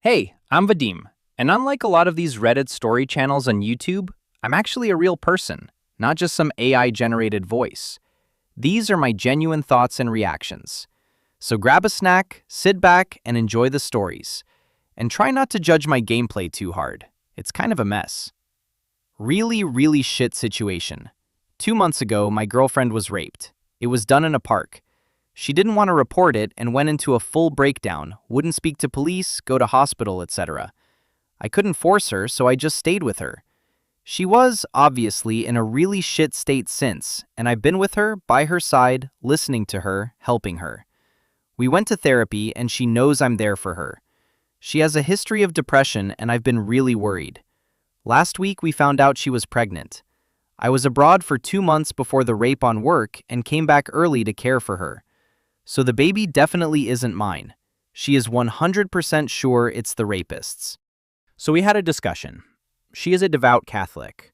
Hey, I'm Vadym, and unlike a lot of these Reddit story channels on YouTube, I'm actually a real person, not just some AI-generated voice. These are my genuine thoughts and reactions. So grab a snack, sit back, and enjoy the stories. And try not to judge my gameplay too hard. It's kind of a mess. Really shit situation. 2 months ago, my girlfriend was raped. It was done in a park. She didn't want to report it and went into a full breakdown, wouldn't speak to police, go to hospital, etc. I couldn't force her, so I just stayed with her. She was, obviously, in a really shit state since, and I've been with her, by her side, listening to her, helping her. We went to therapy, and she knows I'm there for her. She has a history of depression, and I've been really worried. Last week, we found out she was pregnant. I was abroad for 2 months before the rape on work and came back early to care for her. So the baby definitely isn't mine. She is 100% sure it's the rapist's. So we had a discussion. She is a devout Catholic.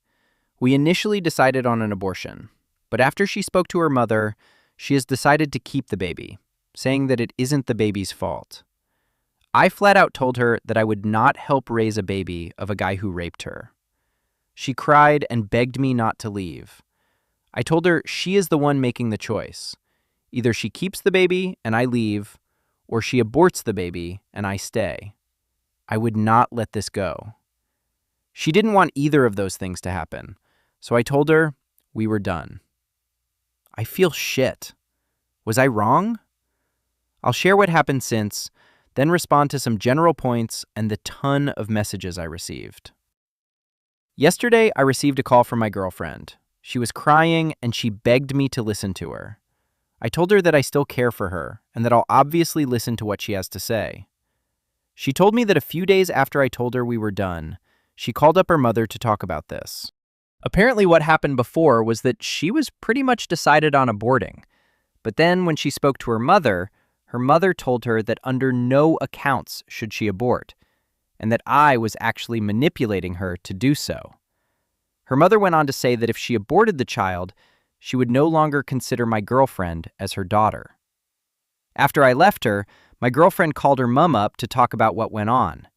We initially decided on an abortion, but after she spoke to her mother, she has decided to keep the baby, saying that it isn't the baby's fault. I flat out told her that I would not help raise a baby of a guy who raped her. She cried and begged me not to leave. I told her she is the one making the choice. Either she keeps the baby and I leave, or she aborts the baby and I stay. I would not let this go. She didn't want either of those things to happen, so I told her we were done. I feel shit. Was I wrong? I'll share what happened since, then respond to some general points and the ton of messages I received. Yesterday, I received a call from my girlfriend. She was crying and she begged me to listen to her. I told her that I still care for her and that I'll obviously listen to what she has to say. She told me that a few days after I told her we were done, she called up her mother to talk about this. Apparently what happened before was that she was pretty much decided on aborting. But then when she spoke to her mother told her that under no accounts should she abort, and that I was actually manipulating her to do so. Her mother went on to say that if she aborted the child, she would no longer consider my girlfriend as her daughter. After I left her, my girlfriend called her mom up to talk about what went on.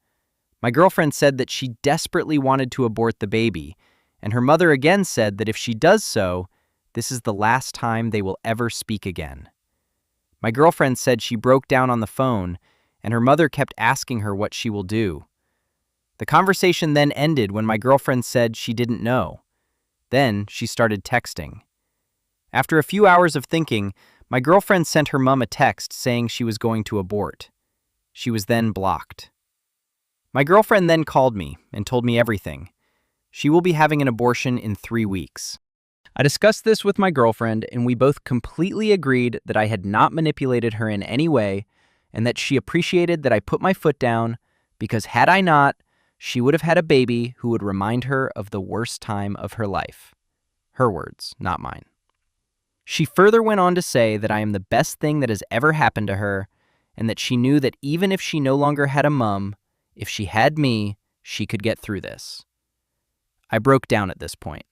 My girlfriend said that she desperately wanted to abort the baby, and her mother again said that if she does so, this is the last time they will ever speak again. My girlfriend said she broke down on the phone, and her mother kept asking her what she will do. The conversation then ended when my girlfriend said she didn't know. Then she started texting. After a few hours of thinking, my girlfriend sent her mom a text saying she was going to abort. She was then blocked. My girlfriend then called me and told me everything. She will be having an abortion in 3 weeks. I discussed this with my girlfriend, and we both completely agreed that I had not manipulated her in any way, and that she appreciated that I put my foot down, because had I not, she would have had a baby who would remind her of the worst time of her life. Her words, not mine. She further went on to say that I am the best thing that has ever happened to her, and that she knew that even if she no longer had a mom, if she had me, she could get through this. I broke down at this point.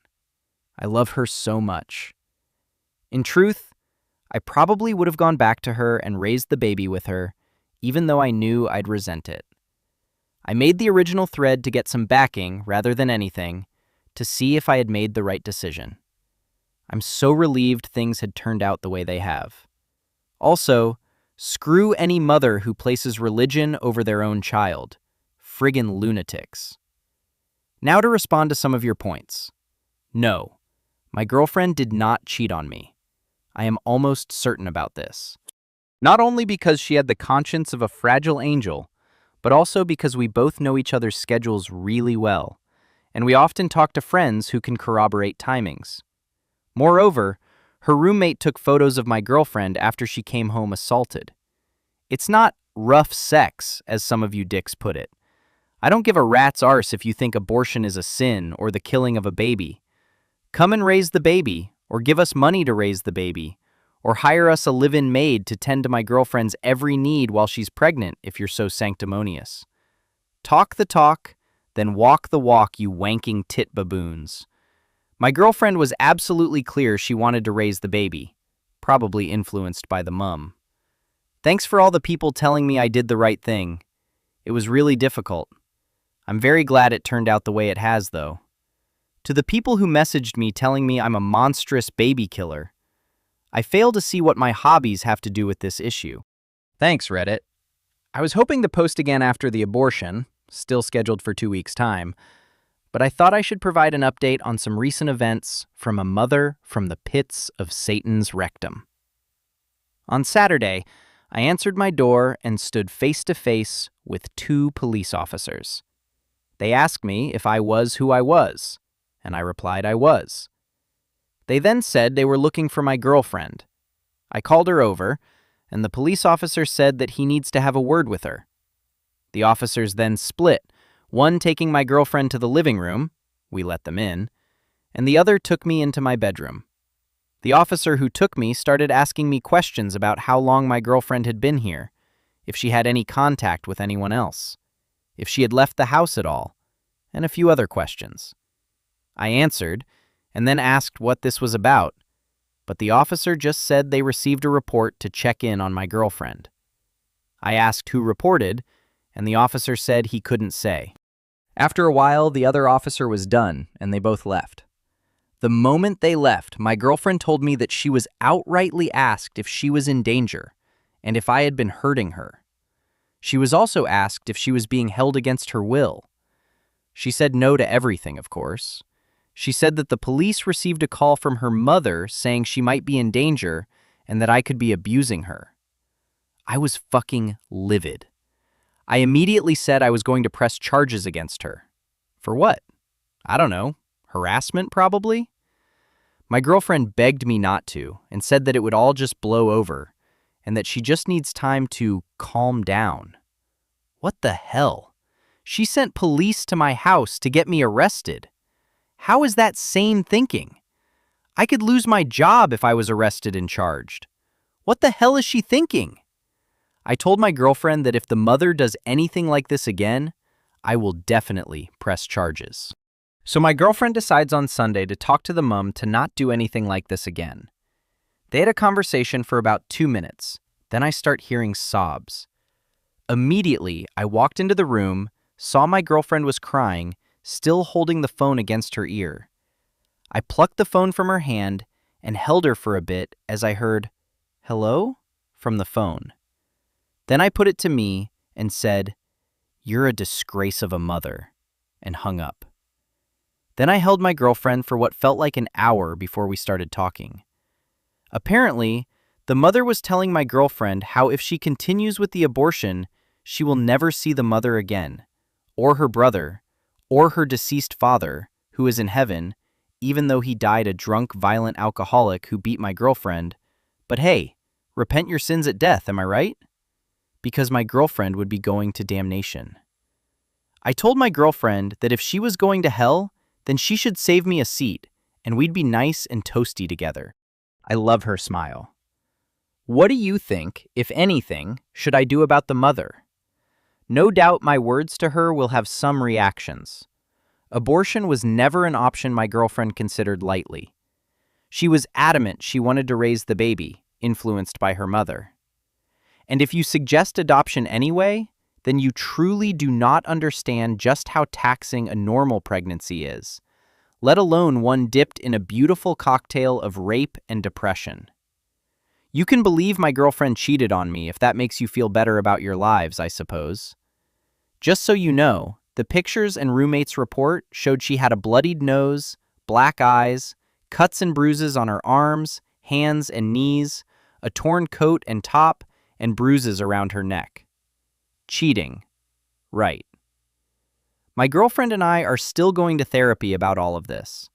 I love her so much. In truth, I probably would have gone back to her and raised the baby with her, even though I knew I'd resent it. I made the original thread to get some backing rather than anything, to see if I had made the right decision. I'm so relieved things had turned out the way they have. Also, screw any mother who places religion over their own child. Friggin' lunatics. Now to respond to some of your points. No, my girlfriend did not cheat on me. I am almost certain about this. Not only because she had the conscience of a fragile angel, but also because we both know each other's schedules really well, and we often talk to friends who can corroborate timings. Moreover, her roommate took photos of my girlfriend after she came home assaulted. It's not rough sex, as some of you dicks put it. I don't give a rat's arse if you think abortion is a sin or the killing of a baby. Come and raise the baby, or give us money to raise the baby, or hire us a live-in maid to tend to my girlfriend's every need while she's pregnant if you're so sanctimonious. Talk the talk, then walk the walk, you wanking tit baboons. My girlfriend was absolutely clear she wanted to raise the baby, probably influenced by the mum. Thanks for all the people telling me I did the right thing. It was really difficult. I'm very glad it turned out the way it has, though. To the people who messaged me telling me I'm a monstrous baby killer, I fail to see what my hobbies have to do with this issue. Thanks, Reddit. I was hoping to post again after the abortion, still scheduled for 2 weeks' time, but I thought I should provide an update on some recent events from a mother from the pits of Satan's rectum. On Saturday, I answered my door and stood face to face with 2 police officers. They asked me if I was who I was, and I replied I was. They then said they were looking for my girlfriend. I called her over, and the police officer said that he needs to have a word with her. The officers then split, one taking my girlfriend to the living room, we let them in, and the other took me into my bedroom. The officer who took me started asking me questions about how long my girlfriend had been here, if she had any contact with anyone else, if she had left the house at all, and a few other questions. I answered, and then asked what this was about, but the officer just said they received a report to check in on my girlfriend. I asked who reported, and the officer said he couldn't say. After a while, the other officer was done, and they both left. The moment they left, my girlfriend told me that she was outrightly asked if she was in danger and if I had been hurting her. She was also asked if she was being held against her will. She said no to everything, of course. She said that the police received a call from her mother saying she might be in danger and that I could be abusing her. I was fucking livid. I immediately said I was going to press charges against her. For what? I don't know. Harassment, probably? My girlfriend begged me not to and said that it would all just blow over and that she just needs time to calm down. What the hell? She sent police to my house to get me arrested. How is that sane thinking? I could lose my job if I was arrested and charged. What the hell is she thinking? I told my girlfriend that if the mother does anything like this again, I will definitely press charges. So my girlfriend decides on Sunday to talk to the mom to not do anything like this again. They had a conversation for about 2 minutes. Then I start hearing sobs. Immediately, I walked into the room, saw my girlfriend was crying, still holding the phone against her ear. I plucked the phone from her hand and held her for a bit as I heard, "Hello?" from the phone. Then I put it to me and said, "You're a disgrace of a mother," and hung up. Then I held my girlfriend for what felt like an hour before we started talking. Apparently, the mother was telling my girlfriend how if she continues with the abortion, she will never see the mother again, or her brother, or her deceased father, who is in heaven, even though he died a drunk, violent alcoholic who beat my girlfriend. But hey, repent your sins at death, am I right? Because my girlfriend would be going to damnation. I told my girlfriend that if she was going to hell, then she should save me a seat, and we'd be nice and toasty together. I love her smile. What do you think, if anything, should I do about the mother? No doubt my words to her will have some reactions. Abortion was never an option my girlfriend considered lightly. She was adamant she wanted to raise the baby, influenced by her mother. And if you suggest adoption anyway, then you truly do not understand just how taxing a normal pregnancy is, let alone one dipped in a beautiful cocktail of rape and depression. You can believe my girlfriend cheated on me if that makes you feel better about your lives, I suppose. Just so you know, the pictures and roommate's report showed she had a bloodied nose, black eyes, cuts and bruises on her arms, hands, and knees, a torn coat and top, and bruises around her neck. Cheating. Right. My girlfriend and I are still going to therapy about all of this.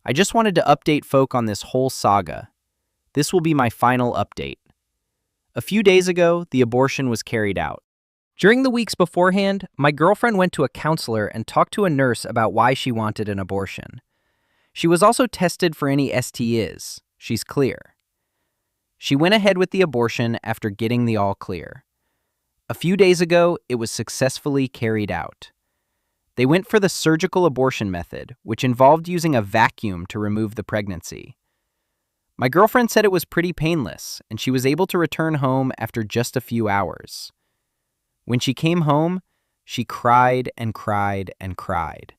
I just wanted to update folk on this whole saga. This will be my final update. A few days ago, the abortion was carried out. During the weeks beforehand, my girlfriend went to a counselor and talked to a nurse about why she wanted an abortion. She was also tested for any STIs. She's clear. She went ahead with the abortion after getting the all clear. A few days ago, it was successfully carried out. They went for the surgical abortion method, which involved using a vacuum to remove the pregnancy. My girlfriend said it was pretty painless, and she was able to return home after just a few hours. When she came home, She cried and cried and cried.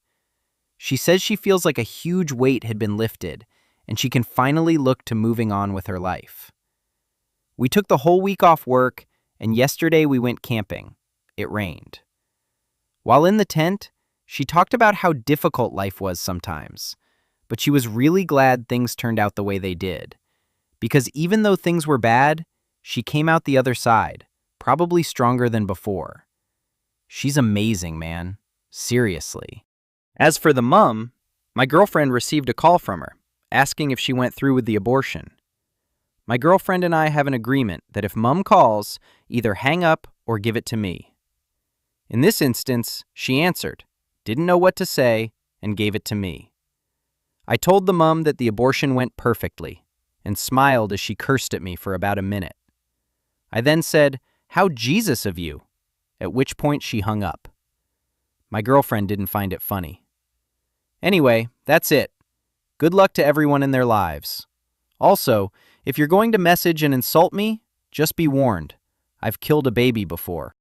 She says she feels like a huge weight had been lifted, and she can finally look to moving on with her life. We took the whole week off work, and yesterday we went camping. It rained. While in the tent, she talked about how difficult life was sometimes, but she was really glad things turned out the way they did. Because even though things were bad, she came out the other side, probably stronger than before. She's amazing, man. Seriously. As for the mom, my girlfriend received a call from her, asking if she went through with the abortion. My girlfriend and I have an agreement that if mom calls, either hang up or give it to me. In this instance, she answered, didn't know what to say, and gave it to me. I told the mom that the abortion went perfectly, and smiled as she cursed at me for about a minute. I then said, "How Jesus of you," at which point she hung up. My girlfriend didn't find it funny. Anyway, that's it. Good luck to everyone in their lives. Also, if you're going to message and insult me, just be warned. I've killed a baby before.